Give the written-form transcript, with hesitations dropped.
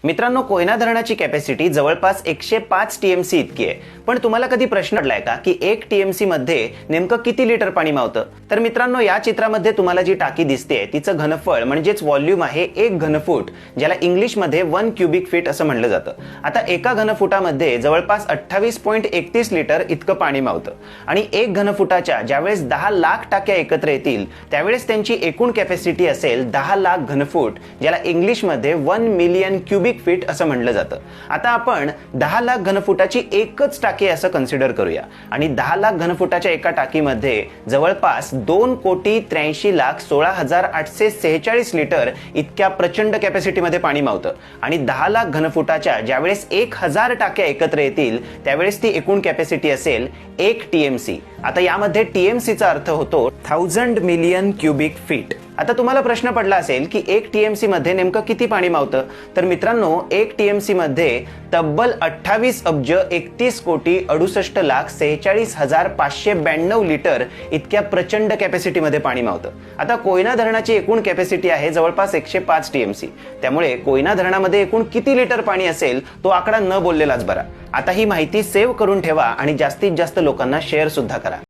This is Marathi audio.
मित्रांनो, कोयना धरणाची कॅपॅसिटी जवळपास 105 टीएमसी इतकी आहे. पण तुम्हाला कधी प्रश्न पडलाय का की 1 टीएमसी मध्ये नेमकं किती लिटर पाणी मावतं? तर मित्रांनो, या चित्रामध्ये तुम्हाला जी टाकी दिसते तिचं घनफळ म्हणजेच व्हॉल्यूम आहे 1 घनफूट, ज्याला इंग्लिश मध्ये 1 क्युबिक फीट असं म्हणलं जातं. आता एका घनफुटामध्ये जवळपास 28.31 लिटर इतकं पाणी मावतं आणि 1 घनफुटाच्या ज्यावेळेस 10 लाख टाक्या एकत्र येतील त्यावेळेस त्यांची एकूण कॅपॅसिटी असेल 10 लाख घनफूट, ज्याला इंग्लिश मध्ये 1 मिलियन क्युबिक फीट असं म्हणलं जातं. आता आपण 10 लाख घनफुटाची एकच टाकी असं कन्सिडर करूया आणि 10 लाख घनफुटाच्या एका टाकीमध्ये जवळपास 2,83,16,846 लिटर इतक्या प्रचंड कॅपॅसिटीमध्ये पाणी मावतं आणि 10 लाख घनफुटाच्या ज्यावेळेस 1000 टाक्या एकत्र येतील त्यावेळेस ती एकूण कॅपॅसिटी असेल 1 टीएमसी. आता यामध्ये टीएमसीचा अर्थ होतो 1000 मिलियन क्युबिक फीट. आता तुम्हाला प्रश्न पडला असेल की 1 टीएमसी मध्ये नेमकं किती पाणी मावतं? तर मित्रांनो, 1 टीएमसी मध्ये तब्बल 28 अब्ज 31,68,46,592 लिटर इतक्या प्रचंड कॅपॅसिटीमध्ये पाणी मावतं. आता कोयना धरणाची एकूण कॅपॅसिटी आहे जवळपास 105 टीएमसी. त्यामुळे कोयना धरणामध्ये एकूण किती लिटर पाणी असेल तो आकडा न बोललेलाच बरा. आता ही माहिती सेव्ह करून ठेवा आणि जास्तीत जास्त लोकांना शेअर सुद्धा करा.